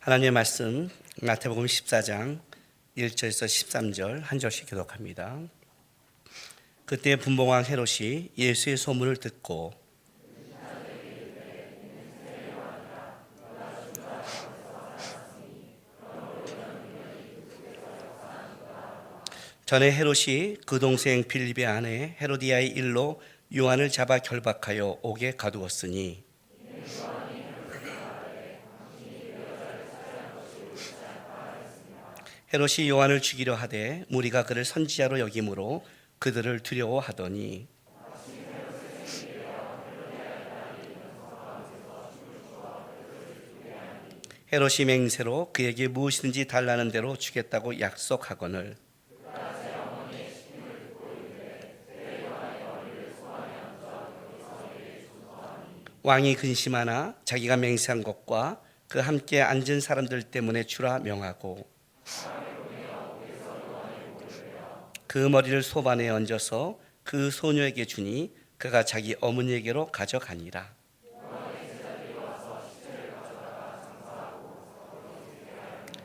하나님의 말씀 마태복음 14장 1절에서 13절 한 절씩 교독합니다. 그때 분봉왕 헤롯이 예수의 소문을 듣고 전에 헤롯이 그 동생 빌립의 아내 헤로디아의 일로 요한을 잡아 결박하여 옥에 가두었으니 헤롯이 요한을 죽이려 하되 무리가 그를 선지자로 여김으로 그들을 두려워하더니 헤롯이 맹세로 그에게 무엇이든지 달라는 대로 주겠다고 약속하거늘 왕이 근심하나 자기가 맹세한 것과 그 함께 앉은 사람들 때문에 주라 명하고 그 머리를 소반에 얹어서 그 소녀에게 주니 그가 자기 어머니에게로 가져가니라.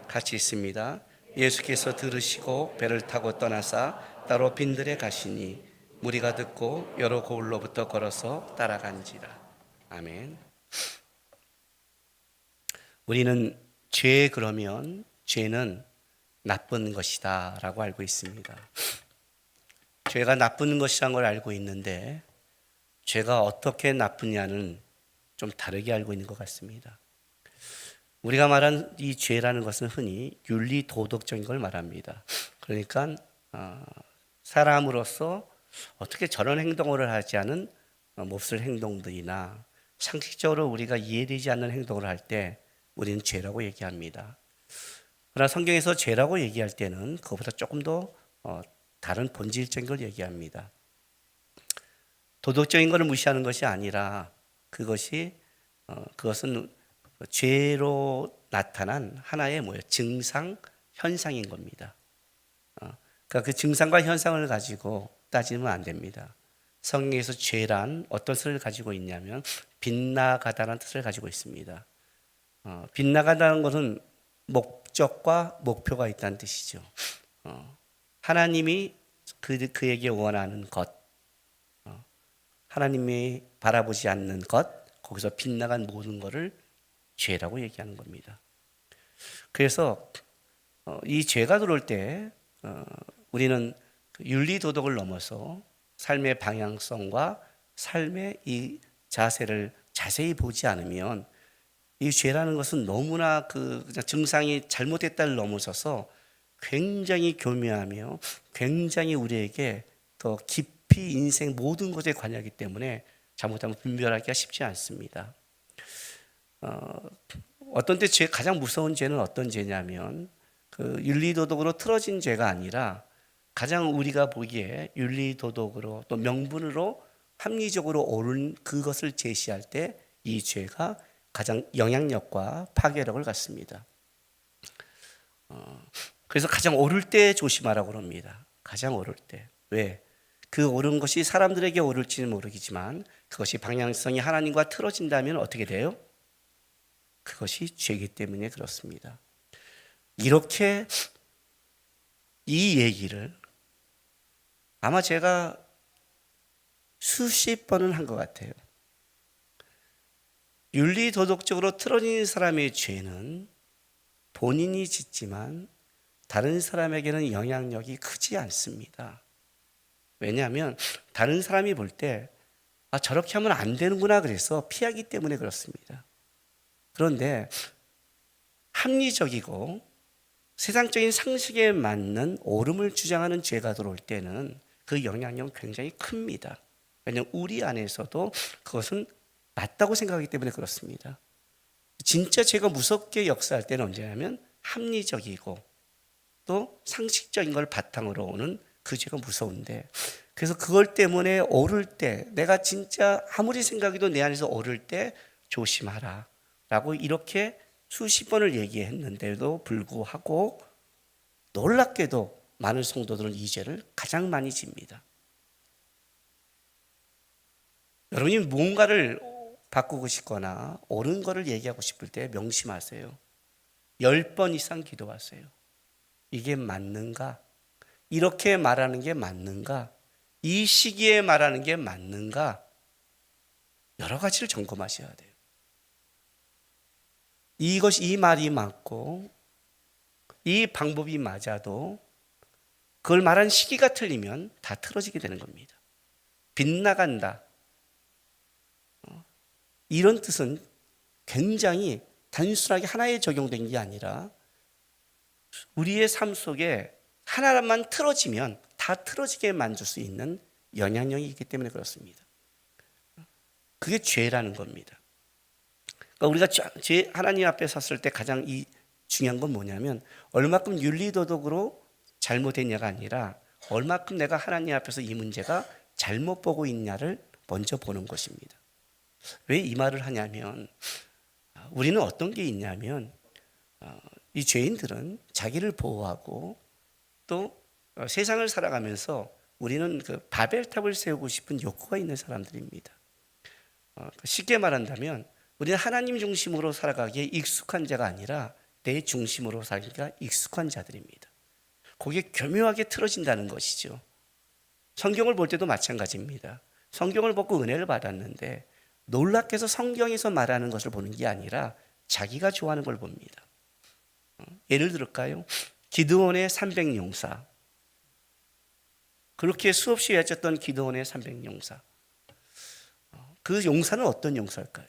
같이 있습니다. 예수께서 들으시고 배를 타고 떠나사 따로 빈들에 가시니 무리가 듣고 여러 고을로부터 걸어서 따라간지라. 아멘. 우리는 죄 그러면 죄는 나쁜 것이다 라고 알고 있습니다. 죄가 나쁜 것이라는 걸 알고 있는데 죄가 어떻게 나쁘냐는 좀 다르게 알고 있는 것 같습니다. 우리가 말한 이 죄라는 것은 흔히 윤리 도덕적인 걸 말합니다. 그러니까 사람으로서 어떻게 저런 행동을 하지 않은 몹쓸 행동들이나 상식적으로 우리가 이해되지 않는 행동을 할 때 우리는 죄라고 얘기합니다. 그러나 성경에서 죄라고 얘기할 때는 그것보다 조금 더 다른 본질적인 걸 얘기합니다. 도덕적인 것을 무시하는 것이 아니라 그것은 죄로 나타난 하나의 증상, 현상인 겁니다. 그러니까 그 증상과 현상을 가지고 따지면 안 됩니다. 성경에서 죄란 어떤 뜻을 가지고 있냐면 빗나가다라는 뜻을 가지고 있습니다. 빗나가다는 것은 목적과 목표가 있다는 뜻이죠. 하나님이 그에게 원하는 것, 하나님이 바라보지 않는 것, 거기서 빗나간 모든 것을 죄라고 얘기하는 겁니다. 그래서 이 죄가 들어올 때 우리는 윤리도덕을 넘어서 삶의 방향성과 삶의 이 자세를 자세히 보지 않으면 이 죄라는 것은 너무나 그냥 증상이 잘못됐다를 넘어서서 굉장히 교묘하며 굉장히 우리에게 더 깊이 인생 모든 것에 관여하기 때문에 잘못하면 분별하기가 쉽지 않습니다. 어떤 때 가장 무서운 죄는 어떤 죄냐면 그 윤리도덕으로 틀어진 죄가 아니라 가장 우리가 보기에 윤리도덕으로 또 명분으로 합리적으로 옳은 그것을 제시할 때 이 죄가 가장 영향력과 파괴력을 갖습니다. 그래서 가장 옳을 때 조심하라고 합니다. 가장 옳을 때. 왜? 그 옳은 것이 사람들에게 옳을지는 모르겠지만 그것이 방향성이 하나님과 틀어진다면 어떻게 돼요? 그것이 죄이기 때문에 그렇습니다. 이렇게 이 얘기를 아마 제가 수십 번은 한 것 같아요. 윤리도덕적으로 틀어진 사람의 죄는 본인이 짓지만 다른 사람에게는 영향력이 크지 않습니다. 왜냐하면 다른 사람이 볼 때 저렇게 하면 안 되는구나 그래서 피하기 때문에 그렇습니다. 그런데 합리적이고 세상적인 상식에 맞는 옳음을 주장하는 죄가 들어올 때는 그 영향력은 굉장히 큽니다. 왜냐하면 우리 안에서도 그것은 맞다고 생각하기 때문에 그렇습니다. 진짜 죄가 무섭게 역사할 때는 언제냐면 합리적이고 또 상식적인 걸 바탕으로 오는 그 죄가 무서운데 그래서 그걸 때문에 옳을 때 내가 진짜 아무리 생각해도 내 안에서 옳을 때 조심하라 라고 이렇게 수십 번을 얘기했는데도 불구하고 놀랍게도 많은 성도들은 이 죄를 가장 많이 집니다. 여러분이 뭔가를 바꾸고 싶거나 옳은 거를 얘기하고 싶을 때 명심하세요. 10번 이상 기도하세요. 이게 맞는가? 이렇게 말하는 게 맞는가? 이 시기에 말하는 게 맞는가? 여러 가지를 점검하셔야 돼요. 이 말이 맞고 이 방법이 맞아도 그걸 말한 시기가 틀리면 다 틀어지게 되는 겁니다. 빗나간다. 이런 뜻은 굉장히 단순하게 하나에 적용된 게 아니라 우리의 삶 속에 하나만 틀어지면 다 틀어지게 만들 수 있는 영향력이 있기 때문에 그렇습니다. 그게 죄라는 겁니다. 그러니까 우리가 하나님 앞에 섰을 때 가장 중요한 건 뭐냐면 얼마큼 윤리도덕으로 잘못했냐가 아니라 얼마큼 내가 하나님 앞에서 이 문제가 잘못 보고 있냐를 먼저 보는 것입니다. 왜 이 말을 하냐면 우리는 어떤 게 있냐면 이 죄인들은 자기를 보호하고 또 세상을 살아가면서 우리는 그 바벨탑을 세우고 싶은 욕구가 있는 사람들입니다. 쉽게 말한다면 우리는 하나님 중심으로 살아가기에 익숙한 자가 아니라 내 중심으로 살기가 익숙한 자들입니다. 그게 교묘하게 틀어진다는 것이죠. 성경을 볼 때도 마찬가지입니다. 성경을 보고 은혜를 받았는데 놀랍게도 성경에서 말하는 것을 보는 게 아니라 자기가 좋아하는 걸 봅니다. 예를 들을까요? 기드온의 300용사. 그렇게 수없이 외쳤던 기드온의 300용사. 그 용사는 어떤 용사일까요?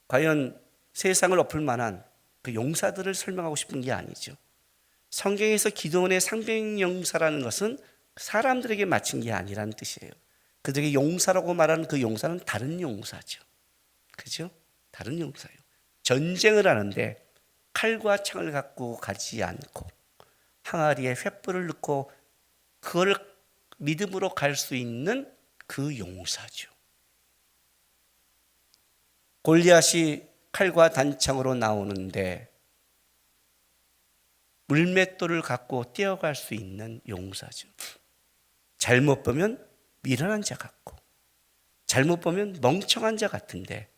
과연 세상을 엎을 만한 그 용사들을 설명하고 싶은 게 아니죠. 성경에서 기드온의 300용사라는 것은 사람들에게 맞춘 게 아니라는 뜻이에요. 그들에게 용사라고 말하는 그 용사는 다른 용사죠. 그죠? 다른 용사예요. 전쟁을 하는데 칼과 창을 갖고 가지 않고 항아리에 횃불을 넣고 그걸 믿음으로 갈 수 있는 그 용사죠. 골리앗이 칼과 단창으로 나오는데 물맷돌을 갖고 뛰어갈 수 있는 용사죠. 잘못 보면 미련한 자 같고 잘못 보면 멍청한 자 같은데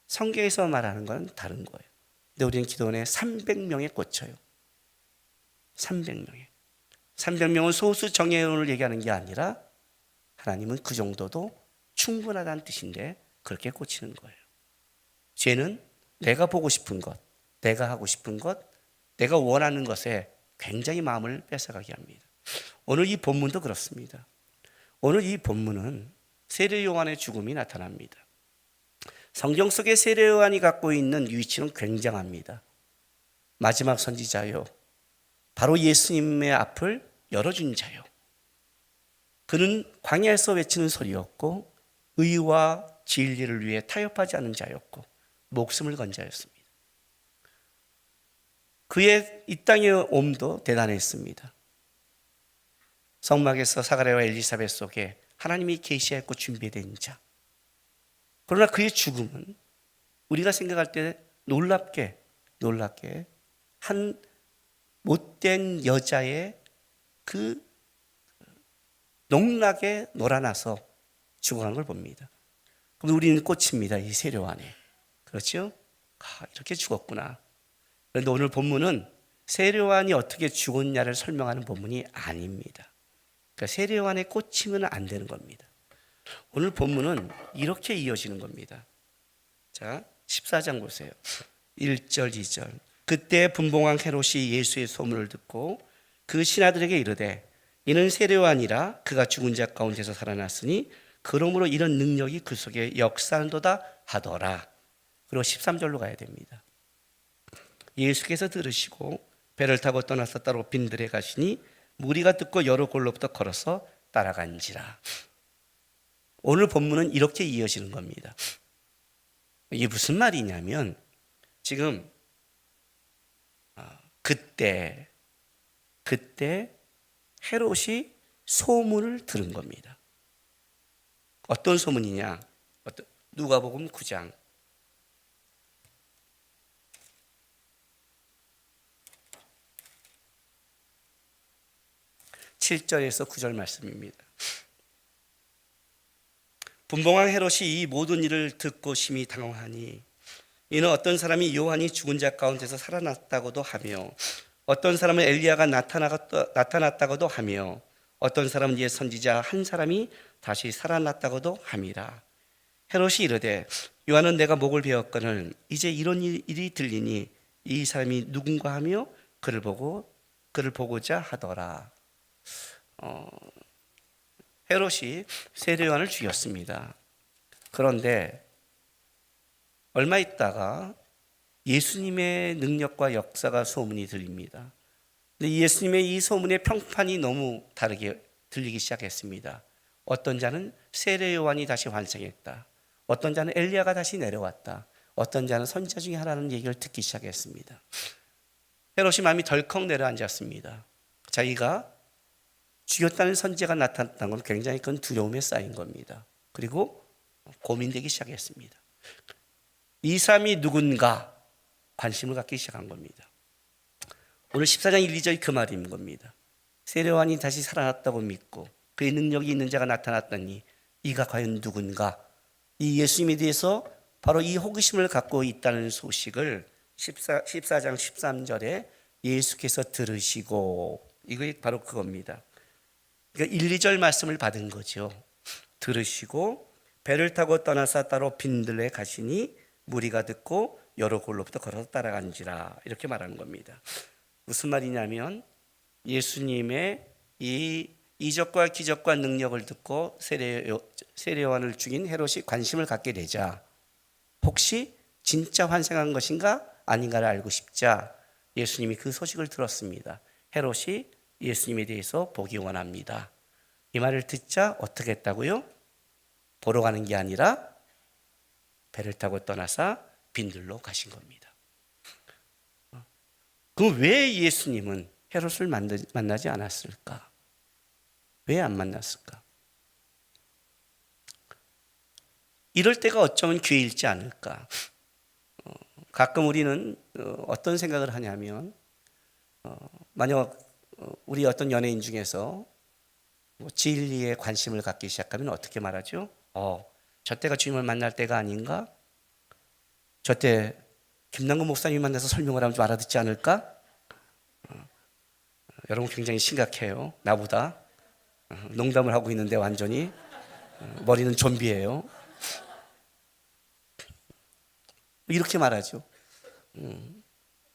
성경에서 말하는 건 다른 거예요. 근데 우리는 기도원에 300명에 꽂혀요. 300명에. 300명은 소수 정예원을 얘기하는 게 아니라 하나님은 그 정도도 충분하다는 뜻인데 그렇게 꽂히는 거예요. 죄는 내가 보고 싶은 것, 내가 하고 싶은 것, 내가 원하는 것에 굉장히 마음을 뺏어가게 합니다. 오늘 이 본문도 그렇습니다. 오늘 이 본문은 세례 요한의 죽음이 나타납니다. 성경 속에 세례 요한이 갖고 있는 위치는 굉장합니다. 마지막 선지자요. 바로 예수님의 앞을 열어준 자요. 그는 광야에서 외치는 소리였고 의와 진리를 위해 타협하지 않은 자였고 목숨을 건 자였습니다. 그의 이 땅의 옴도 대단했습니다. 성막에서 사가랴와 엘리사벳 속에 하나님이 계시했고 준비된 자. 그러나 그의 죽음은 우리가 생각할 때 놀랍게 한 못된 여자의 그 농락에 놀아나서 죽어간 걸 봅니다. 그럼 우리는 꽂힙니다. 이 세례 안에. 그렇죠? 이렇게 죽었구나. 그런데 오늘 본문은 세례 요한이 어떻게 죽었냐를 설명하는 본문이 아닙니다. 그러니까 세례 요한에 꽂히면 안 되는 겁니다. 오늘 본문은 이렇게 이어지는 겁니다. 자, 14장 보세요. 1절, 2절. 그때 분봉왕 헤롯이 예수의 소문을 듣고 그 신하들에게 이르되 이는 세례 요한이라 그가 죽은 자 가운데서 살아났으니 그러므로 이런 능력이 그 속에 역사한도다 하더라. 그리고 13절로 가야 됩니다. 예수께서 들으시고 배를 타고 떠나서 따로 빈들에 가시니 무리가 듣고 여러 골로부터 걸어서 따라간지라. 오늘 본문은 이렇게 이어지는 겁니다. 이게 무슨 말이냐면 지금 그때 헤롯이 소문을 들은 겁니다. 어떤 소문이냐? 누가복음 9장 7절에서 9절 말씀입니다. 분봉왕 헤롯이 이 모든 일을 듣고 심히 당황하니 이는 어떤 사람이 요한이 죽은 자 가운데서 살아났다고도 하며 어떤 사람은 엘리야가 나타났다고도 하며 어떤 사람은 옛 선지자 한 사람이 다시 살아났다고도 함이라. 헤롯이 이르되 요한은 내가 목을 베었거늘 이제 이런 일이 들리니 이 사람이 누군가 하며 그를 보고자 하더라. 헤롯이 세례 요한을 죽였습니다. 그런데 얼마 있다가 예수님의 능력과 역사가 소문이 들립니다. 근데 예수님의 이 소문의 평판이 너무 다르게 들리기 시작했습니다. 어떤 자는 세례 요한이 다시 환생했다. 어떤 자는 엘리야가 다시 내려왔다. 어떤 자는 선지자 중에 하나라는 얘기를 듣기 시작했습니다. 헤롯이 마음이 덜컥 내려앉았습니다. 자기가 죽였다는 선지자가 나타났다는 건 굉장히 큰 두려움에 쌓인 겁니다. 그리고 고민되기 시작했습니다. 이 사람이 누군가 관심을 갖기 시작한 겁니다. 오늘 14장 1, 2절이 그 말인 겁니다. 세례 요한이 다시 살아났다고 믿고 그의 능력이 있는 자가 나타났더니 이가 과연 누군가, 이 예수님에 대해서 바로 이 호기심을 갖고 있다는 소식을 14장 13절에 예수께서 들으시고, 이게 바로 그겁니다. 그러니까 1, 2절 말씀을 받은 거죠. 들으시고 배를 타고 떠나서 따로 빈들레 가시니 무리가 듣고 여러 골로부터 걸어서 따라간지라, 이렇게 말하는 겁니다. 무슨 말이냐면 예수님의 이 이적과 기적과 능력을 듣고 세례 요한을 죽인 헤롯이 관심을 갖게 되자 혹시 진짜 환생한 것인가 아닌가를 알고 싶자 예수님이 그 소식을 들었습니다. 헤롯이 예수님에 대해서 보기 원합니다. 이 말을 듣자 어떻게 했다고요? 보러 가는 게 아니라 배를 타고 떠나서 빈들로 가신 겁니다. 그럼 왜 예수님은 헤롯을 만나지 않았을까? 왜 안 만났을까? 이럴 때가 어쩌면 기회일지 않을까? 가끔 우리는 어떤 생각을 하냐면 만약 우리 어떤 연예인 중에서 진리에 관심을 갖기 시작하면 어떻게 말하죠? 저때가 주님을 만날 때가 아닌가? 저때 김남근 목사님 만나서 설명을 하면 좀 알아듣지 않을까? 여러분 굉장히 심각해요. 나보다. 농담을 하고 있는데 완전히 머리는 좀비예요. 이렇게 말하죠.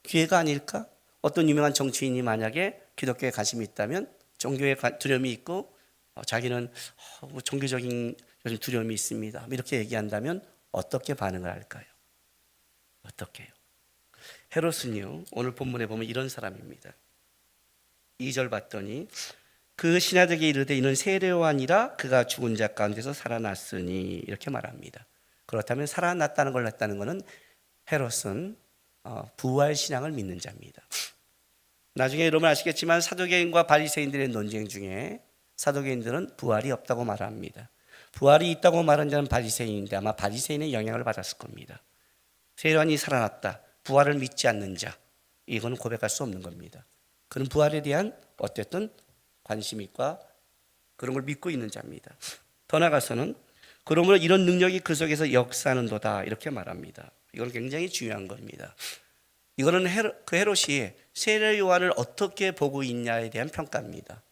기회가 아닐까? 어떤 유명한 정치인이 만약에 기독교에 관심이 있다면 종교에 두려움이 있고 자기는 종교적인 요즘 두려움이 있습니다, 이렇게 얘기한다면 어떻게 반응을 할까요? 어떻게요? 헤롯은요, 오늘 본문에 보면 이런 사람입니다. 2절 봤더니 그 신하들에게 이르되 이는 세례 요한이라 그가 죽은 자 가운데서 살아났으니, 이렇게 말합니다. 그렇다면 살아났다는 걸 했다는 것은 헤롯은 부활 신앙을 믿는 자입니다. 나중에 여러분 아시겠지만 사두개인과 바리새인들의 논쟁 중에 사두개인들은 부활이 없다고 말합니다. 부활이 있다고 말한 자는 바리새인인데 아마 바리새인의 영향을 받았을 겁니다. 세례 요한이 살아났다, 부활을 믿지 않는 자, 이거는 고백할 수 없는 겁니다. 그는 부활에 대한 어쨌든 관심이 있고 그런 걸 믿고 있는 자입니다. 더 나아가서는 그러므로 이런 능력이 그 속에서 역사하는도다, 이렇게 말합니다. 이건 굉장히 중요한 겁니다. 이거는 그 헤롯이 세례 요한을 어떻게 보고 있냐에 대한 평가입니다.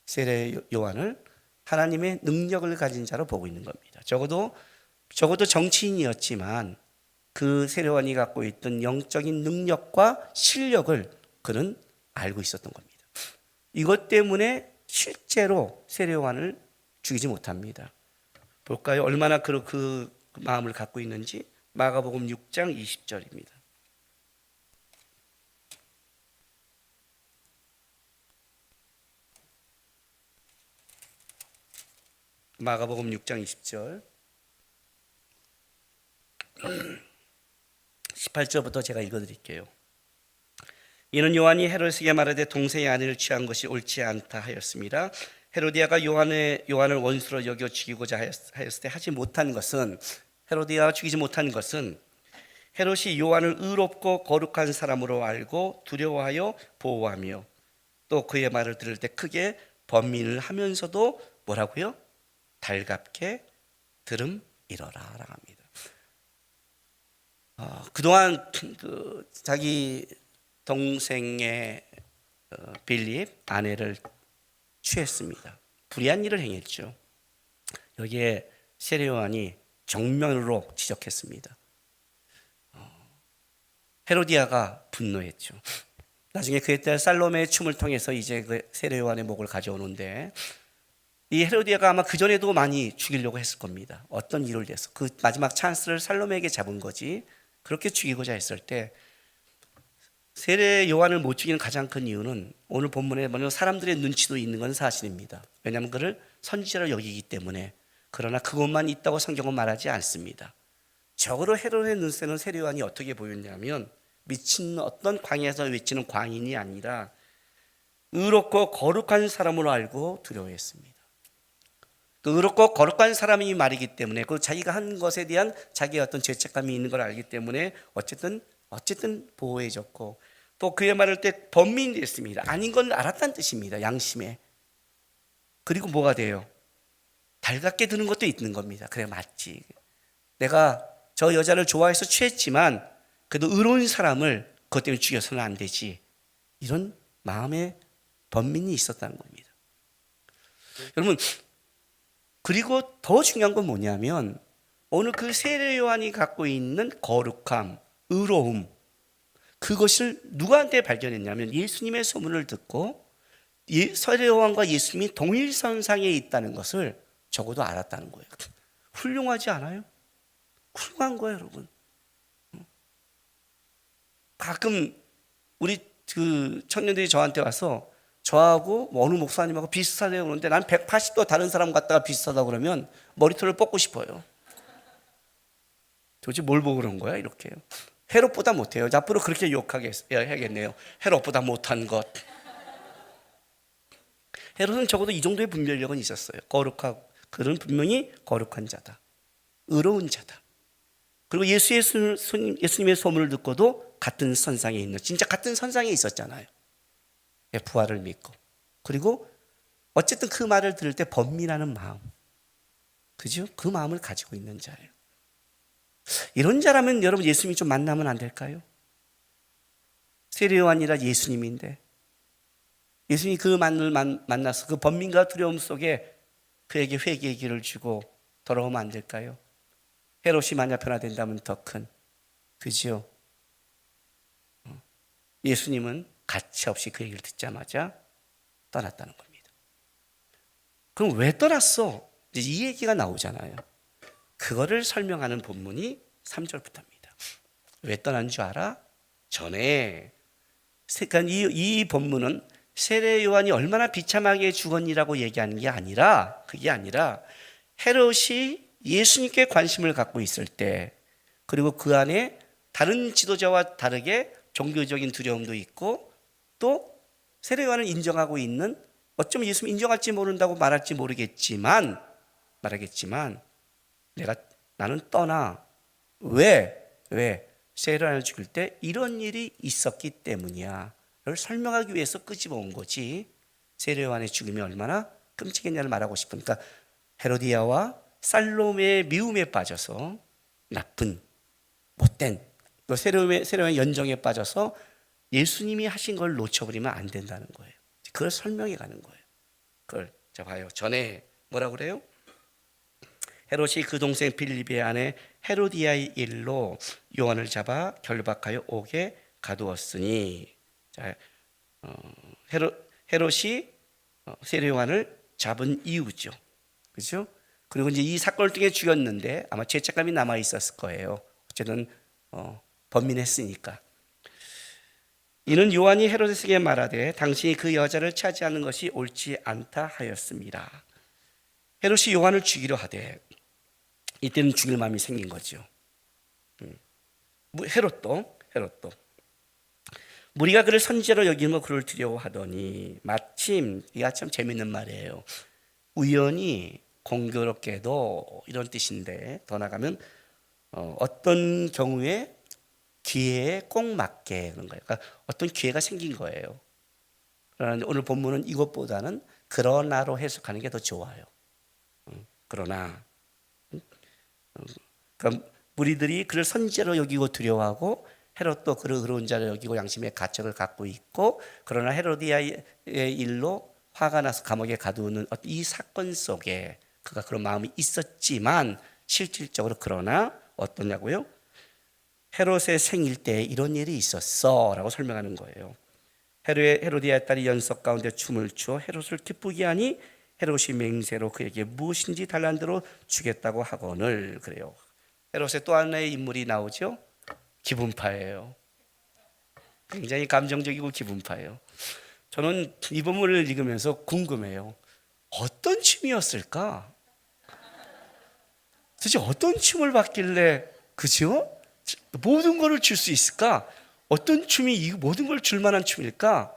세례 요한을 하나님의 능력을 가진 자로 보고 있는 겁니다. 적어도 정치인이었지만 그 세례 요한이 갖고 있던 영적인 능력과 실력을 그는 알고 있었던 겁니다. 이것 때문에 실제로 세례 요한을 죽이지 못합니다. 볼까요? 얼마나 그 마음을 갖고 있는지. 마가복음 6장 20절입니다. 마가복음 6장 20절 18절부터 제가 읽어드릴게요. 이는 요한이 헤롯에게 말하되 동생의 아내를 취한 것이 옳지 않다 하였습니다. 헤로디아가 요한을 원수로 여겨 죽이고자 하였을 때 하지 못한 것은, 헤로디아가 죽이지 못한 것은 헤롯이 요한을 의롭고 거룩한 사람으로 알고 두려워하여 보호하며 또 그의 말을 들을 때 크게 번민을 하면서도 뭐라고요? 달갑게 들음이러라 합니다. 그동안 자기 동생의 빌립 아내를 취했습니다. 불의한 일을 행했죠. 여기에 세례 요한이 정면으로 지적했습니다. 헤로디아가 분노했죠. 나중에 그에 따라 살로메의 춤을 통해서 이제 그 세례 요한의 목을 가져오는데, 이 헤로디아가 아마 그 전에도 많이 죽이려고 했을 겁니다. 어떤 일을 위해서 그 마지막 찬스를 살로메에게 잡은 거지. 그렇게 죽이고자 했을 때 세례 요한을 못 죽이는 가장 큰 이유는 오늘 본문에 보면 사람들의 눈치도 있는 건 사실입니다. 왜냐하면 그를 선지자로 여기기 때문에. 그러나 그것만 있다고 성경은 말하지 않습니다. 적어도 헤롯의 눈새는 세례 요한이 어떻게 보였냐면 미친 어떤 광야에서 외치는 광인이 아니라 의롭고 거룩한 사람으로 알고 두려워했습니다. 그 의롭고 거룩한 사람이 말이기 때문에 그 자기가 한 것에 대한 자기의 어떤 죄책감이 있는 걸 알기 때문에 어쨌든 보호해줬고, 또 그의 말을 때 범민이 됐습니다. 아닌 건 알았다는 뜻입니다. 양심에. 그리고 뭐가 돼요? 달갑게 드는 것도 있는 겁니다. 그래, 맞지. 내가 저 여자를 좋아해서 취했지만 그래도 의로운 사람을 그것 때문에 죽여서는 안 되지. 이런 마음의 번민이 있었다는 겁니다. 여러분, 그리고 더 중요한 건 뭐냐면 오늘 그 세례 요한이 갖고 있는 거룩함, 의로움, 그것을 누구한테 발견했냐면 예수님의 소문을 듣고 세례 요한과 예수님이 동일선상에 있다는 것을 적어도 알았다는 거예요. 훌륭하지 않아요? 훌륭한 거예요, 여러분. 가끔 우리 그 청년들이 저한테 와서 저하고 어느 목사님하고 비슷하다고 그러는데 난 180도 다른 사람 같다가 비슷하다고 그러면 머리털을 뽑고 싶어요. 도대체 뭘 보고 그런 거야, 이렇게. 헤롯보다 못해요. 앞으로 그렇게 해야겠네요. 헤롯보다 못한 것. 헤롯은 적어도 이 정도의 분별력은 있었어요. 거룩하고, 그는 분명히 거룩한 자다, 의로운 자다. 그리고 예수님의 소문을 듣고도 같은 선상에 있는, 진짜 같은 선상에 있었잖아요. 부활을 믿고. 그리고 어쨌든 그 말을 들을 때 번민하는 마음, 그죠? 그 마음을 가지고 있는 자예요. 이런 자라면 여러분 예수님이 좀 만나면 안 될까요? 세례 요한이라 예수님인데 예수님이 그 만을 만나서 그 번민과 두려움 속에 그에게 회개의 길을 주고 돌아오면 안 될까요? 헤롯이 만약 변화된다면 더 큰, 그죠? 예수님은 가차없이 그 얘기를 듣자마자 떠났다는 겁니다. 그럼 왜 떠났어? 이제 이 얘기가 나오잖아요. 그거를 설명하는 본문이 3절부터입니다. 왜 떠난 줄 알아? 전에. 그러니까 이 본문은 세례 요한이 얼마나 비참하게 죽었니라고 얘기하는 게 아니라, 그게 아니라 헤롯이 예수님께 관심을 갖고 있을 때, 그리고 그 안에 다른 지도자와 다르게 종교적인 두려움도 있고, 또 세례 요한을 인정하고 있는, 어쩌면 예수님 인정할지 모른다고 말할지 말하겠지만 나는 떠나. 왜 세례 요한을 죽일 때 이런 일이 있었기 때문이야 를 설명하기 위해서 끄집어 온 거지. 세례 요한의 죽음이 얼마나 끔찍했냐를 말하고 싶으니까 헤로디아와 살로메의 미움에 빠져서 나쁜 못된 세례 요한의 연정에 빠져서 예수님이 하신 걸 놓쳐버리면 안 된다는 거예요. 그걸 설명해 가는 거예요. 그걸 자 봐요. 전에 뭐라고 그래요? 헤롯이 그 동생 빌립의 아내 헤로디아의 일로 요한을 잡아 결박하여 옥에 가두었으니. 자, 헤롯이 세례 요한을 잡은 이유죠. 그렇죠? 그리고 이제 이 사건을 통해 죽였는데 아마 죄책감이 남아 있었을 거예요. 어쨌든 번민했으니까. 이는 요한이 헤로데스에게 말하되 당신이 그 여자를 차지하는 것이 옳지 않다 하였습니다. 헤롯이 요한을 죽이려 하되 이때는 죽일 마음이 생긴 거죠. 헤롯도 무리가 그를 선지자로 여기며 그를 두려워하더니, 마침 이가 참 재밌는 말이에요. 우연히 공교롭게도 이런 뜻인데, 더 나가면 어떤 경우에 기회에 꼭 맞게 그런 거예요. 그러니까 어떤 기회가 생긴 거예요. 그러나 오늘 본문은 이것보다는 그러나로 해석하는 게 더 좋아요. 그러나 그러니까 무리들이 그를 선지자로 여기고 두려워하고 헤롯도 그를 의로운 자로 여기고 양심의 가책을 갖고 있고, 그러나 헤로디아의 일로 화가 나서 감옥에 가두는 이 사건 속에 그가 그런 마음이 있었지만 실질적으로 그러나 어떠냐고요? 헤롯의 생일 때 이런 일이 있었어 라고 설명하는 거예요. 헤로디아의 딸이 연석 가운데 춤을 추어 헤롯을 기쁘게 하니 헤롯이 맹세로 그에게 무엇인지 달라는 대로 주겠다고 하거늘. 그래요. 헤롯의 또 하나의 인물이 나오죠. 기분파예요. 굉장히 감정적이고 기분파예요. 저는 이 본문을 읽으면서 궁금해요. 어떤 춤이었을까? 도대체 어떤 춤을 봤길래, 그죠? 모든 것을 줄 수 있을까? 어떤 춤이 이 모든 걸 줄 만한 춤일까?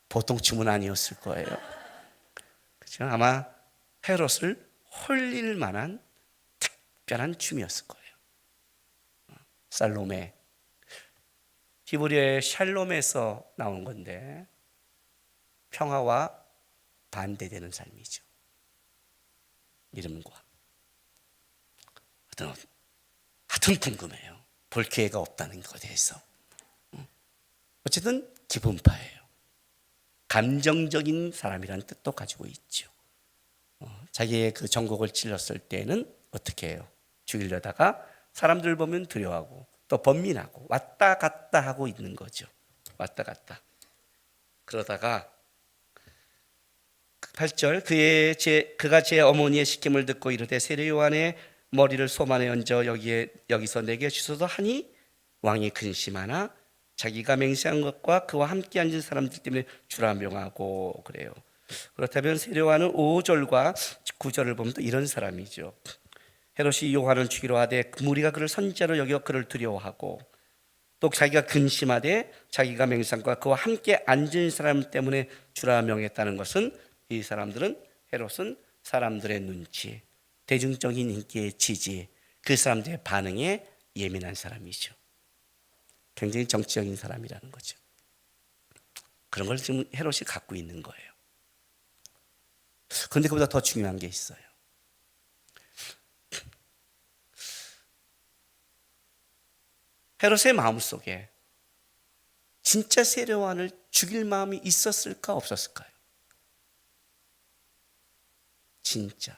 보통 춤은 아니었을 거예요. 그죠? 아마 헤롯을 홀릴 만한 특별한 춤이었을 거예요. 살로메. 히브리어의 샬롬에서 나온 건데 평화와 반대되는 삶이죠. 이름과. 하여튼 궁금해요. 볼 기회가 없다는 것에 대해서. 어쨌든 기분파예요. 감정적인 사람이라는 뜻도 가지고 있죠. 자기의 그 전곡을 찔렀을 때는 어떻게 해요? 죽이려다가 사람들 보면 두려워하고 또 번민하고 왔다 갔다 하고 있는 거죠. 왔다 갔다. 그러다가 8절 그가 제 어머니의 시킴을 듣고 이르되 세례 요한의 머리를 솜 안에 얹어 여기서 내게 주소서 하니 왕이 근심하나 자기가 맹세한 것과 그와 함께 앉은 사람들 때문에 주라 명하고. 그래요. 그렇다면 세례 요한은 5절과 9절을 보면 또 이런 사람이죠. 헤롯이 요한을 죽이려 하되 무리가 그를 선지자로 여겨 그를 두려워하고 또 자기가 근심하되 자기가 맹세한 것과 그와 함께 앉은 사람 때문에 주라 명했다는 것은 이 사람들은, 헤롯은 사람들의 눈치, 대중적인 인기의 지지, 그 사람들의 반응에 예민한 사람이죠. 굉장히 정치적인 사람이라는 거죠. 그런 걸 지금 헤롯이 갖고 있는 거예요. 그런데 그보다 더 중요한 게 있어요. 헤롯의 마음속에 진짜 세례 요한을 죽일 마음이 있었을까 없었을까요? 진짜로.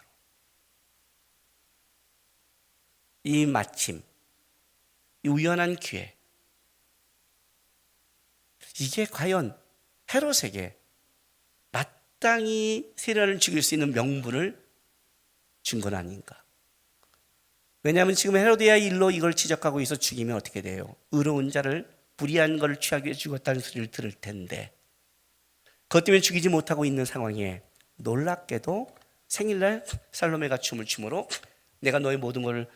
이 마침, 이 우연한 기회, 이게 과연 헤롯에게 마땅히 세례 요한을 죽일 수 있는 명분을 준 건 아닌가? 왜냐하면 지금 헤로디아의 일로 이걸 지적하고 있어 죽이면 어떻게 돼요? 의로운 자를 불의한 걸 취하기 위해 죽었다는 소리를 들을 텐데, 그것 때문에 죽이지 못하고 있는 상황에 놀랍게도 생일날 살로메가 춤을 춤으로 내가 너의 모든 걸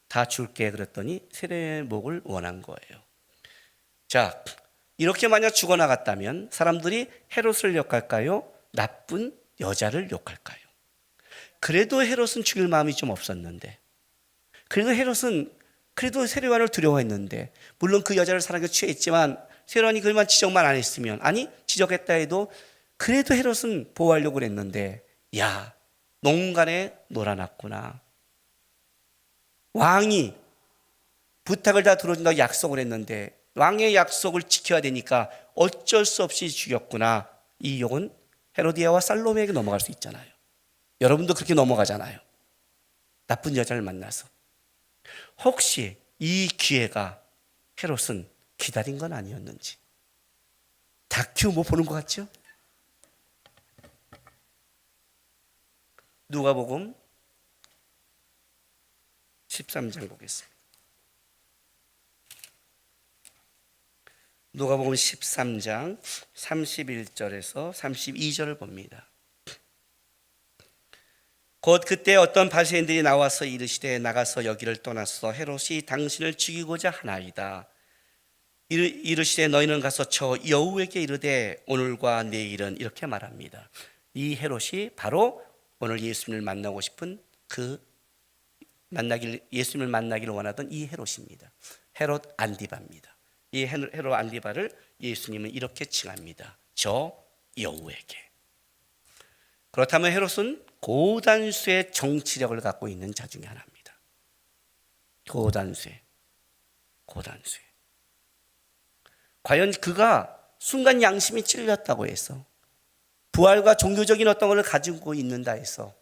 다 줄게 그랬더니 세례의 목을 원한 거예요. 자, 이렇게 만약 죽어나갔다면 사람들이 헤롯을 욕할까요? 나쁜 여자를 욕할까요? 그래도 헤롯은 죽일 마음이 좀 없었는데, 그래도 헤롯은 그래도 세례 요한을 두려워했는데, 물론 그 여자를 사랑에 취했지만 세례 요한이 그만 지적만 안 했으면, 아니 지적했다 해도 그래도 헤롯은 보호하려고 그랬는데, 야, 농간에 놀아놨구나. 왕이 부탁을 다 들어준다고 약속을 했는데 왕의 약속을 지켜야 되니까 어쩔 수 없이 죽였구나. 이 욕은 헤로디아와 살로메에게 넘어갈 수 있잖아요. 여러분도 그렇게 넘어가잖아요. 나쁜 여자를 만나서. 혹시 이 기회가 헤롯은 기다린 건 아니었는지. 다큐 뭐 보는 것 같죠? 누가복음 13장 보겠습니다. 누가복음 13장 31절에서 32절을 봅니다. 곧 그때 어떤 바리새인들이 나와서 이르시되 나가서 여기를 떠났어 헤롯이 당신을 죽이고자 하나이다. 이르시되 너희는 가서 저 여우에게 이르되 오늘과 내일은, 이렇게 말합니다. 이 헤롯이 바로 오늘 예수님을 만나고 싶은 예수님을 만나기를 원하던 이 헤롯입니다. 헤롯 안디바입니다. 이 헤롯 안디바를 예수님은 이렇게 칭합니다. 저 여우에게. 그렇다면 헤롯은 고단수의 정치력을 갖고 있는 자 중에 하나입니다. 고단수에. 과연 그가 순간 양심이 찔렸다고 해서 부활과 종교적인 어떤 것을 가지고 있는다 해서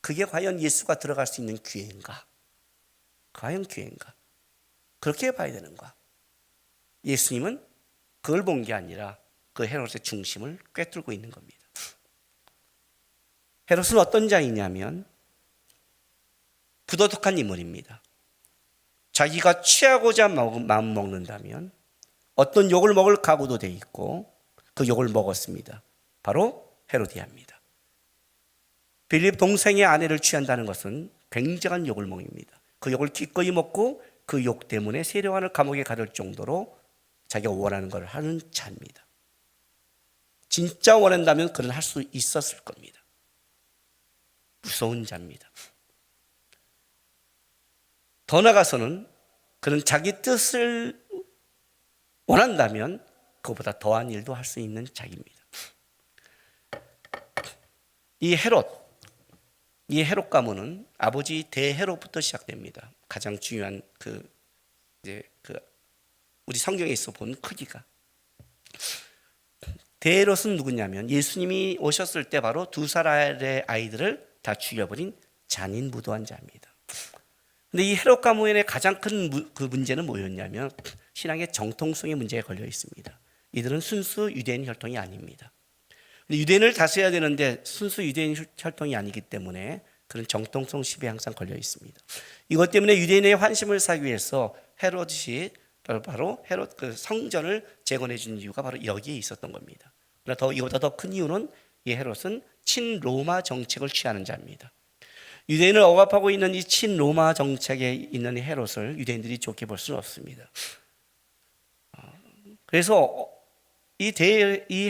그게 과연 예수가 들어갈 수 있는 기회인가? 과연 기회인가? 그렇게 봐야 되는 거야. 예수님은 그걸 본 게 아니라 그 헤롯의 중심을 꿰뚫고 있는 겁니다. 헤롯은 어떤 자이냐면 부도덕한 인물입니다. 자기가 취하고자 마음 먹는다면 어떤 욕을 먹을 각오도 돼 있고 그 욕을 먹었습니다. 바로 헤로디아입니다. 빌립 동생의 아내를 취한다는 것은 굉장한 욕을 먹입니다. 그 욕을 기꺼이 먹고 그 욕 때문에 세례요한을 감옥에 가둘 정도로 자기가 원하는 걸 하는 자입니다. 진짜 원한다면 그는 할 수 있었을 겁니다. 무서운 자입니다. 더 나아가서는 그는 자기 뜻을 원한다면 그것보다 더한 일도 할 수 있는 자입니다. 이 헤롯 가문은 아버지 대헤롯부터 시작됩니다. 가장 중요한 우리 성경에 있어 본 크기가. 대헤롯은 누구냐면 예수님이 오셨을 때 바로 2살의 아이들을 다 죽여버린 잔인무도한 자입니다. 근데 이 헤롯 가문의 가장 큰 그 문제는 뭐였냐면 신앙의 정통성의 문제에 걸려 있습니다. 이들은 순수 유대인 혈통이 아닙니다. 유대인을 다스려야 되는데 순수 유대인 혈통이 아니기 때문에 그런 정통성 시비에 항상 걸려 있습니다. 이것 때문에 유대인의 환심을 사기 위해서 헤롯이 바로 헤롯 그 성전을 재건해 준 이유가 바로 여기에 있었던 겁니다. 그러나 이보다 더 큰 이유는 이 헤롯은 친로마 정책을 취하는 자입니다. 유대인을 억압하고 있는 이 친로마 정책에 있는 이 헤롯을 유대인들이 좋게 볼 수는 없습니다. 그래서 이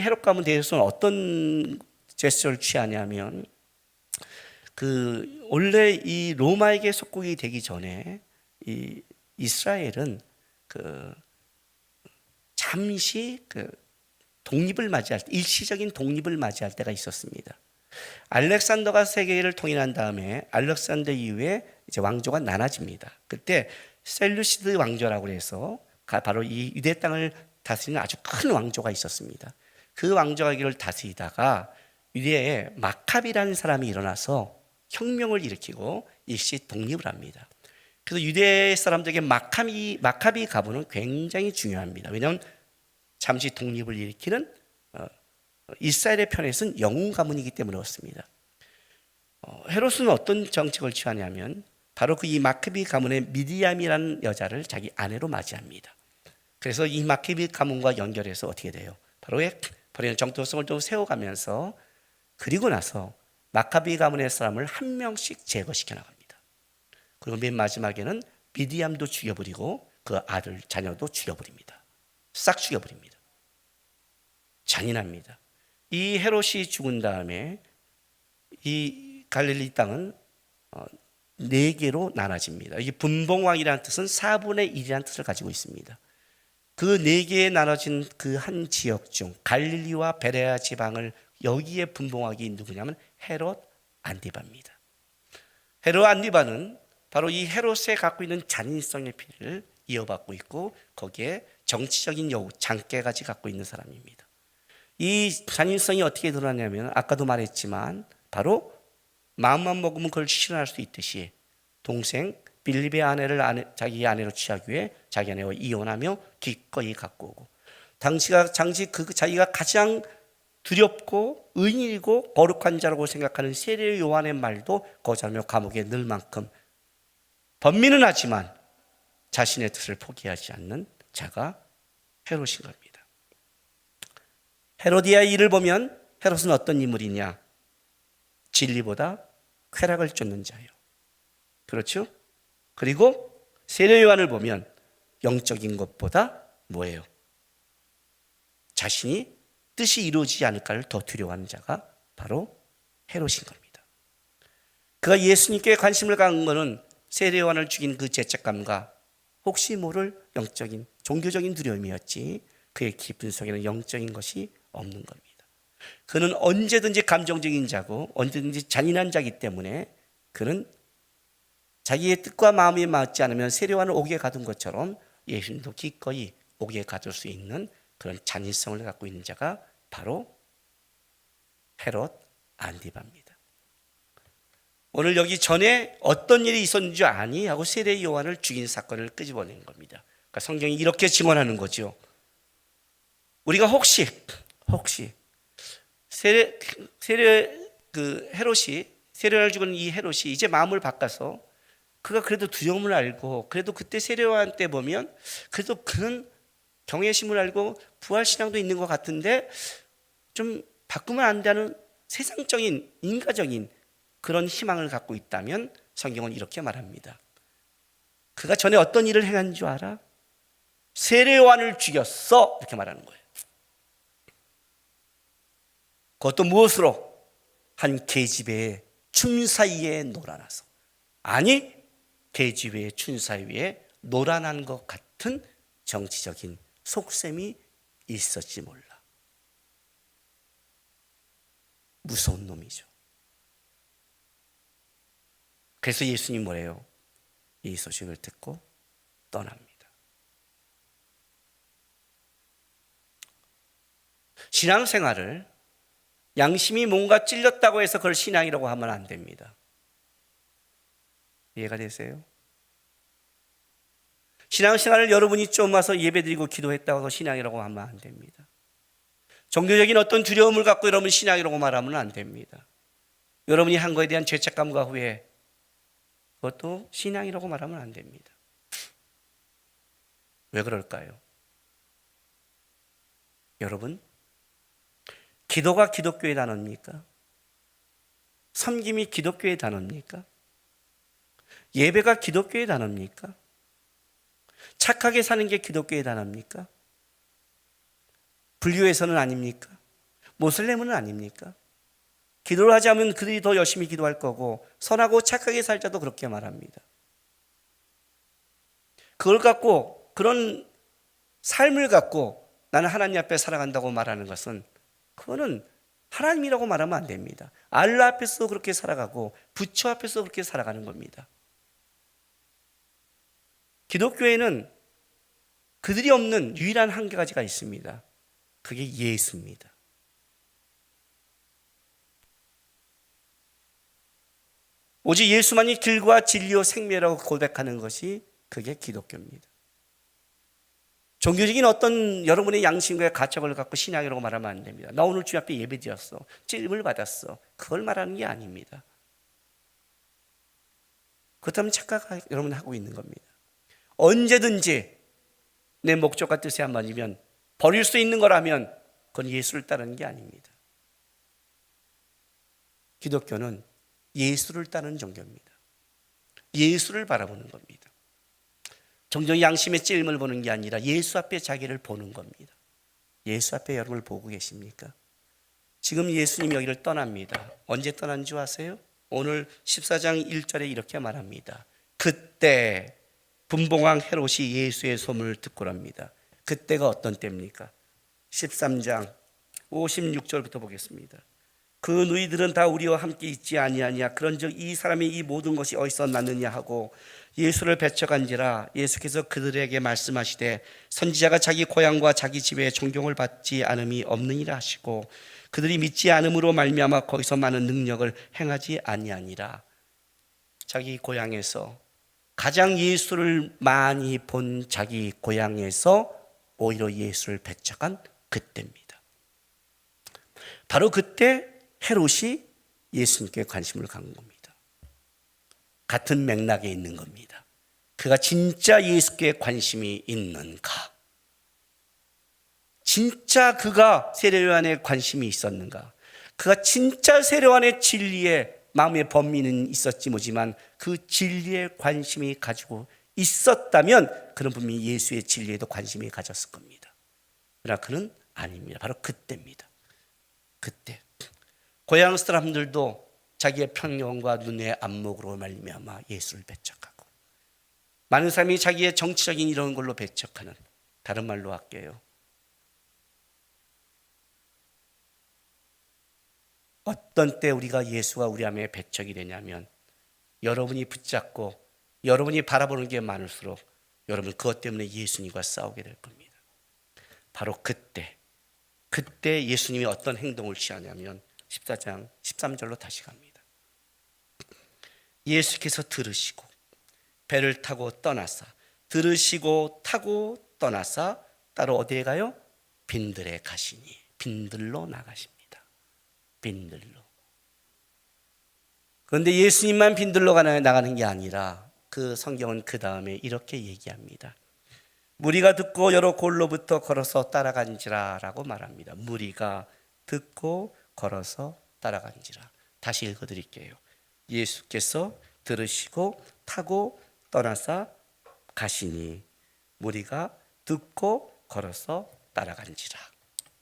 헤롯 가문 대제사장은 어떤 제스처를 취하냐면 원래 이 로마에게 속국이 되기 전에 이 이스라엘은 잠시 독립을 맞이할 때, 일시적인 독립을 맞이할 때가 있었습니다. 알렉산더가 세계를 통일한 다음에 알렉산더 이후에 이제 왕조가 나눠집니다. 그때 셀루시드 왕조라고 해서 바로 이 유대 땅을 다스리는 아주 큰 왕조가 있었습니다. 그 왕조가 다스리다가 유대에 마카비라는 사람이 일어나서 혁명을 일으키고 일시 독립을 합니다. 그래서 유대 사람들에게 마카비 가문은 굉장히 중요합니다. 왜냐하면 잠시 독립을 일으키는 이스라엘의 편에서는 영웅 가문이기 때문에 그렇습니다. 헤롯은 어떤 정책을 취하냐면 바로 이 마카비 가문의 미디암이라는 여자를 자기 아내로 맞이합니다. 그래서 이 마카비 가문과 연결해서 어떻게 돼요? 바로 정통성을 좀 세워가면서 그리고 나서 마카비 가문의 사람을 한 명씩 제거시켜 나갑니다. 그리고 맨 마지막에는 미디암도 죽여버리고 그 아들 자녀도 죽여버립니다. 싹 죽여버립니다. 잔인합니다. 이 헤롯이 죽은 다음에 이 갈릴리 땅은 4개로 나눠집니다. 이게 분봉왕이라는 뜻은 4분의 1이라는 뜻을 가지고 있습니다. 그 4개에 나눠진 그 한 지역 중 갈릴리와 베레아 지방을 여기에 분봉하기 누구냐면 헤롯 안디바입니다. 헤롯 안디바는 바로 이 헤롯에 갖고 있는 잔인성의 피를 이어받고 있고 거기에 정치적인 여우, 장깨까지 갖고 있는 사람입니다. 이 잔인성이 어떻게 드러나냐면 아까도 말했지만 바로 마음만 먹으면 그걸 실현할 수 있듯이 동생 빌립의 아내를 자기 아내로 취하기 위해 자기 아내와 이혼하며 기꺼이 갖고 오고 당시 자기가 가장 두렵고 의인이고 거룩한 자라고 생각하는 세례 요한의 말도 거절하며 감옥에 넣을 만큼 번민은 하지만 자신의 뜻을 포기하지 않는 자가 헤롯인 겁니다. 헤로디아의 일을 보면 헤롯은 어떤 인물이냐? 진리보다 쾌락을 쫓는 자예요. 그렇죠? 그리고 세례 요한을 보면 영적인 것보다 뭐예요? 자신이 뜻이 이루어지지 않을까를 더 두려워하는 자가 바로 헤롯인 겁니다. 그가 예수님께 관심을 갖는 것은 세례 요한을 죽인 그 죄책감과 혹시 모를 영적인 종교적인 두려움이었지 그의 깊은 속에는 영적인 것이 없는 겁니다. 그는 언제든지 감정적인 자고 언제든지 잔인한 자이기 때문에 그는 자기의 뜻과 마음이 맞지 않으면 세례요한을 옥에 가둔 것처럼 예수님도 기꺼이 옥에 가둘 수 있는 그런 잔인성을 갖고 있는 자가 바로 헤롯 안디바입니다. 오늘 여기 전에 어떤 일이 있었는 줄 아니? 하고 세례 요한을 죽인 사건을 끄집어낸 겁니다. 그러니까 성경이 이렇게 증언하는 거죠. 우리가 혹시 세례를 죽은 이 헤롯이 이제 마음을 바꿔서 그가 그래도 두려움을 알고 그래도 그때 세례 요한 때 보면 그래도 그는 경외심을 알고 부활신앙도 있는 것 같은데 좀 바꾸면 안 되는 세상적인 인간적인 그런 희망을 갖고 있다면 성경은 이렇게 말합니다. 그가 전에 어떤 일을 행한 줄 알아? 세례 요한을 죽였어. 이렇게 말하는 거예요. 그것도 무엇으로? 한 계집애의 춤사위에 놀아나서. 아니, 계집애의 춤사위에 놀아난 것 같은 정치적인 속셈이 있었지 몰라. 무서운 놈이죠. 그래서 예수님 뭐래요? 이 소식을 듣고 떠납니다. 신앙생활을 양심이 뭔가 찔렸다고 해서 그걸 신앙이라고 하면 안 됩니다. 이해가 되세요? 신앙생활을 여러분이 좀 와서 예배드리고 기도했다고 해서 신앙이라고 하면 안 됩니다. 종교적인 어떤 두려움을 갖고 여러분 신앙이라고 말하면 안 됩니다. 여러분이 한 거에 대한 죄책감과 후회, 그것도 신앙이라고 말하면 안 됩니다. 왜 그럴까요? 여러분, 기도가 기독교의 단어입니까? 섬김이 기독교의 단어입니까? 예배가 기독교의 단어입니까? 착하게 사는 게 기독교의 단어입니까? 불교에서는 아닙니까? 모슬렘은 아닙니까? 기도를 하지 않으면 그들이 더 열심히 기도할 거고 선하고 착하게 살자도 그렇게 말합니다. 그걸 갖고 그런 삶을 갖고 나는 하나님 앞에 살아간다고 말하는 것은 그거는 하나님이라고 말하면 안 됩니다. 알라 앞에서 그렇게 살아가고 부처 앞에서 그렇게 살아가는 겁니다. 기독교에는 그들이 없는 유일한 한 가지가 있습니다. 그게 예수입니다. 오직 예수만이 길과 진리요 생명이라고 고백하는 것이 그게 기독교입니다. 종교적인 어떤 여러분의 양심과 가책을 갖고 신앙이라고 말하면 안 됩니다. 나 오늘 주 앞에 예배드렸어. 찔림을 받았어. 그걸 말하는 게 아닙니다. 그렇다면 착각 여러분 하고 있는 겁니다. 언제든지 내 목적과 뜻에 안 맞으면 버릴 수 있는 거라면 그건 예수를 따르는 게 아닙니다. 기독교는 예수를 따르는 종교입니다. 예수를 바라보는 겁니다. 정정 양심의 찔림을 보는 게 아니라 예수 앞에 자기를 보는 겁니다. 예수 앞에 여러분을 보고 계십니까? 지금 예수님이 여기를 떠납니다. 언제 떠난 줄 아세요? 오늘 14장 1절에 이렇게 말합니다. 그때 분봉왕 헤롯이 예수의 소문을 듣고랍니다. 그때가 어떤 때입니까? 13장 56절부터 보겠습니다. 그 누이들은 다 우리와 함께 있지 아니하냐. 그런즉 이 사람이 이 모든 것이 어디서 났느냐 하고 예수를 배척한지라. 예수께서 그들에게 말씀하시되 선지자가 자기 고향과 자기 집에 존경을 받지 않음이 없느니라 하시고 그들이 믿지 않음으로 말미암아 거기서 많은 능력을 행하지 아니하니라. 자기 고향에서 가장 예수를 많이 본 자기 고향에서 오히려 예수를 배척한 그때입니다. 바로 그때 헤롯이 예수님께 관심을 갖는 겁니다. 같은 맥락에 있는 겁니다. 그가 진짜 예수께 관심이 있는가? 진짜 그가 세례요한에 관심이 있었는가? 그가 진짜 세례요한의 진리에 마음의 범민은 있었지 뭐지만 그 진리에 관심이 가지고 있었다면 그는 분명히 예수의 진리에도 관심이 가졌을 겁니다. 그러나 그는 아닙니다. 바로 그때입니다. 그때 고향 사람들도 자기의 편견과 눈의 안목으로 말미암아 예수를 배척하고 많은 사람이 자기의 정치적인 이런 걸로 배척하는, 다른 말로 할게요. 어떤 때 우리가 예수가 우리 안에 배척이 되냐면 여러분이 붙잡고 여러분이 바라보는 게 많을수록 여러분 그것 때문에 예수님과 싸우게 될 겁니다. 바로 그때 예수님이 어떤 행동을 취하냐면 14장 13절로 다시 갑니다. 예수께서 들으시고 배를 타고 떠나사 들으시고 타고 떠나사 따로 어디에 가요? 빈들에 가시니 빈들로 나가십니다. 빈들로. 그런데 예수님만 빈들로 나가는 게 아니라 그 성경은 그 다음에 이렇게 얘기합니다. 무리가 듣고 여러 골로부터 걸어서 따라간지라 라고 말합니다. 무리가 듣고 걸어서 따라간지라. 다시 읽어드릴게요. 예수께서 들으시고 타고 떠나사 가시니 무리가 듣고 걸어서 따라간지라.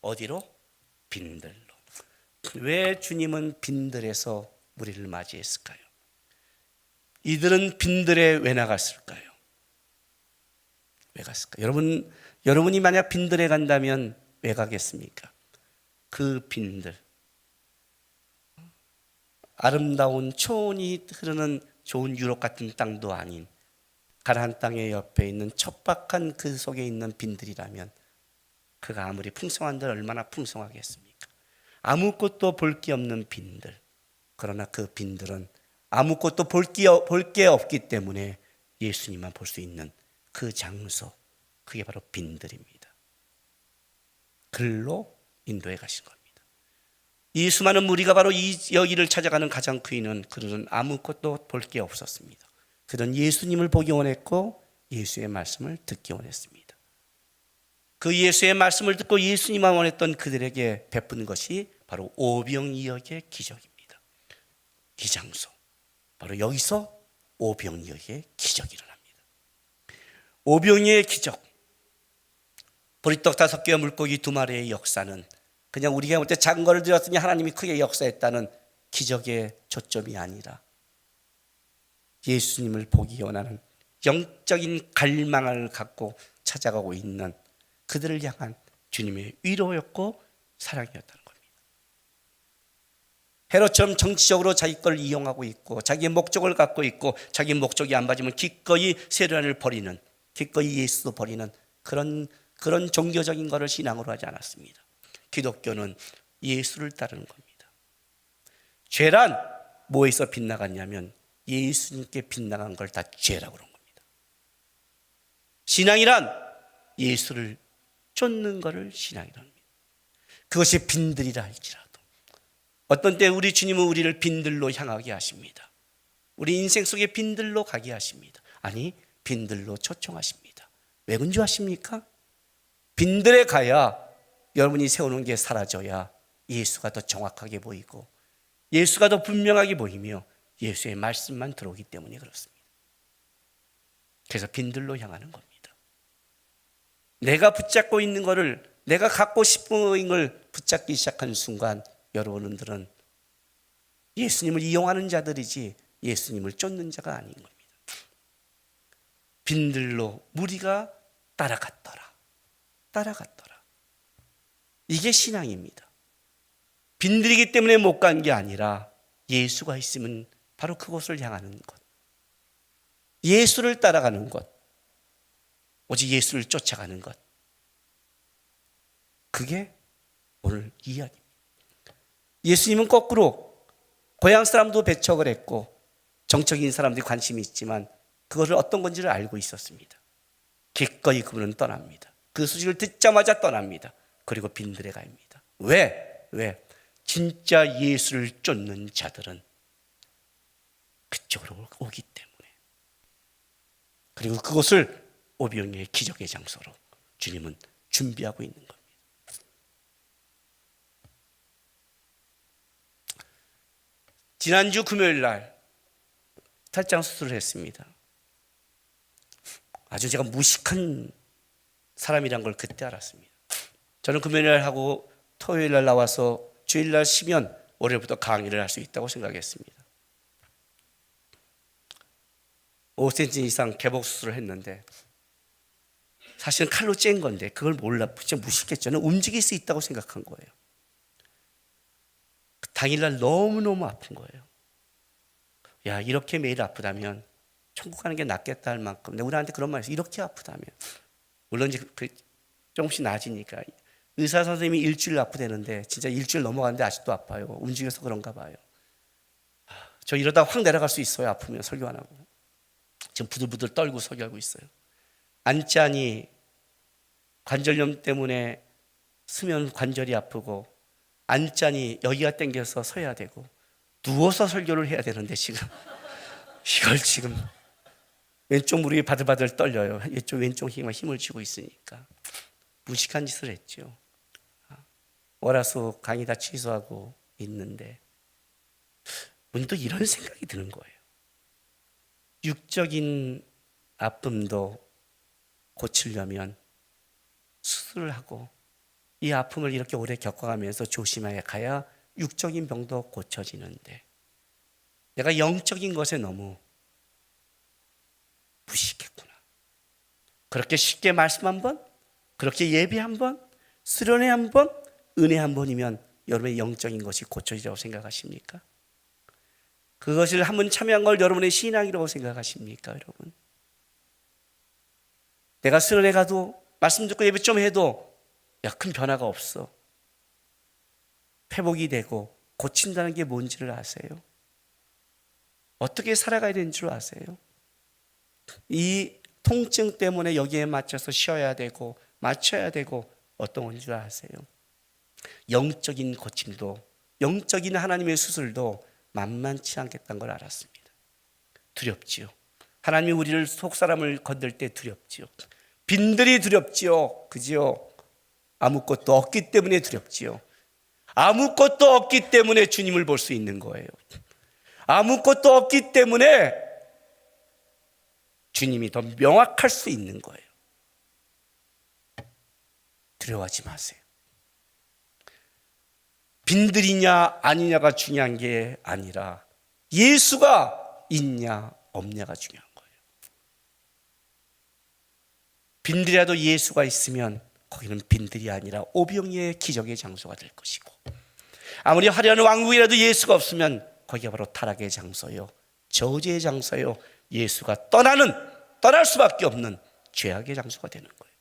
어디로? 빈들로. 왜 주님은 빈들에서 무리를 맞이했을까요? 이들은 빈들에 왜 나갔을까요? 왜 갔을까요? 여러분이 만약 빈들에 간다면 왜 가겠습니까? 그 빈들, 아름다운 초원이 흐르는 좋은 유럽 같은 땅도 아닌 가나안 땅의 옆에 있는 척박한 그 속에 있는 빈들이라면 그가 아무리 풍성한들 얼마나 풍성하겠습니까? 아무것도 볼 게 없는 빈들. 그러나 그 빈들은 아무것도 볼 게 없기 때문에 예수님만 볼 수 있는 그 장소, 그게 바로 빈들입니다. 글로 인도해 가신 겁니다. 이 수많은 무리가 바로 여기를 찾아가는 가장 큰 이유는 그들은 아무것도 볼 게 없었습니다. 그들은 예수님을 보기 원했고 예수의 말씀을 듣기 원했습니다. 그 예수의 말씀을 듣고 예수님만 원했던 그들에게 베푼 것이 바로 오병이어의 기적입니다. 기장소. 바로 여기서 오병이어의 기적이 일어납니다. 오병이어의 기적. 보리떡 5개와 물고기 2마리의 역사는 그냥 우리가 볼 때 작은 거를 들었으니 하나님이 크게 역사했다는 기적의 초점이 아니라 예수님을 보기 원하는 영적인 갈망을 갖고 찾아가고 있는 그들을 향한 주님의 위로였고 사랑이었다는 겁니다. 헤롯처럼 정치적으로 자기 걸 이용하고 있고 자기의 목적을 갖고 있고 자기 목적이 안 맞으면 기꺼이 세례를 버리는, 기꺼이 예수도 버리는 그런 종교적인 것을 신앙으로 하지 않았습니다. 기독교는 예수를 따르는 겁니다. 죄란 뭐에서 빗나갔냐면 예수님께 빗나간 걸 다 죄라고 그런 겁니다. 신앙이란 예수를 쫓는 것을 신앙이라는 겁니다. 그것이 빈들이라 할지라도 어떤 때 우리 주님은 우리를 빈들로 향하게 하십니다. 우리 인생 속에 빈들로 가게 하십니다. 아니, 빈들로 초청하십니다. 왜 근조하십니까? 빈들에 가야 여러분이 세우는 게 사라져야 예수가 더 정확하게 보이고 예수가 더 분명하게 보이며 예수의 말씀만 들어오기 때문에 그렇습니다. 그래서 빈들로 향하는 겁니다. 내가 붙잡고 있는 것을, 내가 갖고 싶은 걸 붙잡기 시작한 순간 여러분들은 예수님을 이용하는 자들이지 예수님을 쫓는 자가 아닌 겁니다. 빈들로 무리가 따라갔더라. 이게 신앙입니다. 빈들이기 때문에 못 간 게 아니라 예수가 있으면 바로 그곳을 향하는 것, 예수를 따라가는 것, 오직 예수를 쫓아가는 것, 그게 오늘 이야기입니다. 예수님은 거꾸로 고향 사람도 배척을 했고 정적인 사람들이 관심이 있지만 그것을 어떤 건지를 알고 있었습니다. 기꺼이 그분은 떠납니다. 그 소식을 듣자마자 떠납니다. 그리고 빈들에 갑니다. 왜? 진짜 예수를 쫓는 자들은 그쪽으로 오기 때문에. 그리고 그것을 오병이어의 기적의 장소로 주님은 준비하고 있는 겁니다. 지난주 금요일 날 탈장 수술을 했습니다. 아주 제가 무식한 사람이란 걸 그때 알았습니다. 저는 금요일 날 하고 토요일 날 나와서 주일 날 쉬면 월요일부터 강의를 할 수 있다고 생각했습니다. 5cm 이상 개복 수술을 했는데 사실은 칼로 짠 건데 그걸 몰라, 진짜 무식했죠. 저는 움직일 수 있다고 생각한 거예요. 당일날 너무너무 아픈 거예요. 야, 이렇게 매일 아프다면 천국 가는 게 낫겠다 할 만큼. 근데 우리한테 그런 말이 있어요. 이렇게 아프다면. 물론 이제 조금씩 나아지니까. 의사 선생님이 일주일 아프대는데 진짜 일주일 넘어갔는데 아직도 아파요. 움직여서 그런가 봐요. 저 이러다 확 내려갈 수 있어요. 아프면 설교 안 하고. 지금 부들부들 떨고 설교하고 있어요. 앉자니 관절염 때문에 쓰면 관절이 아프고, 앉자니 여기가 땡겨서 서야 되고, 누워서 설교를 해야 되는데 이걸 지금 왼쪽 무릎이 바들바들 떨려요. 왼쪽 힘을 쥐고 있으니까 무식한 짓을 했죠. 월화수 강의 다 취소하고 있는데 문득 이런 생각이 드는 거예요. 육적인 아픔도 고치려면 수술을 하고 이 아픔을 이렇게 오래 겪어가면서 조심하여 가야 육적인 병도 고쳐지는데 내가 영적인 것에 너무 무식했구나. 그렇게 쉽게 말씀 한 번, 그렇게 예배 한 번, 수련회 한 번, 은혜 한 번이면 여러분의 영적인 것이 고쳐지라고 생각하십니까? 그것을 한 번 참여한 걸 여러분의 신앙이라고 생각하십니까, 여러분? 내가 수련회 가도 말씀 듣고 예배 좀 해도 큰 변화가 없어. 회복이 되고 고친다는 게 뭔지를 아세요? 어떻게 살아가야 되는 줄 아세요? 이 통증 때문에 여기에 맞춰서 쉬어야 되고 맞춰야 되고 어떤 건지 줄 아세요? 영적인 고침도, 영적인 하나님의 수술도 만만치 않겠다는 걸 알았습니다. 두렵지요. 하나님이 우리를 속사람을 건들 때 두렵지요. 빈들이 두렵지요. 그지요? 아무것도 없기 때문에 두렵지요. 아무것도 없기 때문에 주님을 볼 수 있는 거예요. 아무것도 없기 때문에 주님이 더 명확할 수 있는 거예요. 두려워하지 마세요. 빈들이냐 아니냐가 중요한 게 아니라 예수가 있냐 없냐가 중요한 거예요. 빈들이라도 예수가 있으면 거기는 빈들이 아니라 오병이의 기적의 장소가 될 것이고, 아무리 화려한 왕국이라도 예수가 없으면 거기가 바로 타락의 장소요, 저주의 장소요, 예수가 떠날 수밖에 없는 죄악의 장소가 되는 거예요.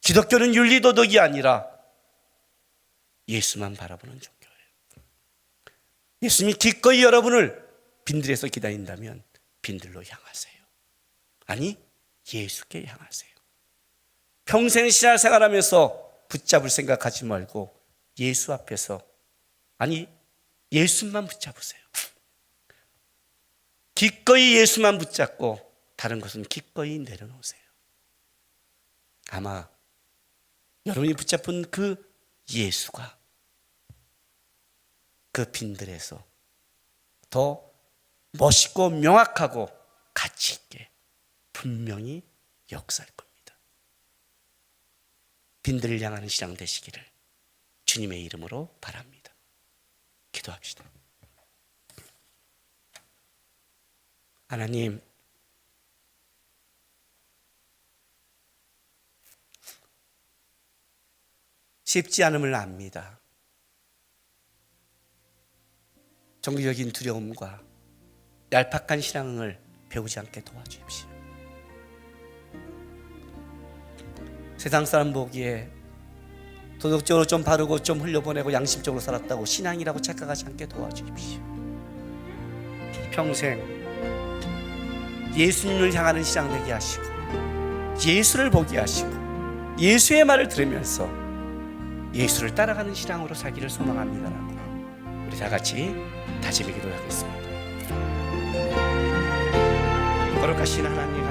기독교는 윤리도덕이 아니라 예수만 바라보는 종교예요. 예수님이 기꺼이 여러분을 빈들에서 기다린다면 빈들로 향하세요. 아니, 예수께 향하세요. 평생 신앙생활하면서 붙잡을 생각하지 말고 예수 앞에서, 아니, 예수만 붙잡으세요. 기꺼이 예수만 붙잡고 다른 것은 기꺼이 내려놓으세요. 아마 여러분이 붙잡은 그 예수가 그 빈들에서 더 멋있고 명확하고 가치 있게 분명히 역사할 겁니다. 빈들을 향하는 신앙 되시기를 주님의 이름으로 바랍니다. 기도합시다. 하나님, 쉽지 않음을 압니다. 종교적인 두려움과 얄팍한 신앙을 배우지 않게 도와주십시오. 세상 사람 보기에 도덕적으로 좀 바르고 좀 흘려보내고 양심적으로 살았다고 신앙이라고 착각하지 않게 도와주십시오. 평생 예수님을 향하는 신앙 되게 하시고 예수를 보게 하시고 예수의 말을 들으면서 예수를 따라가는 신앙으로 살기를 소망합니다라고 우리 다 같이 다짐의 기도하겠습니다. 거룩하신 하나님,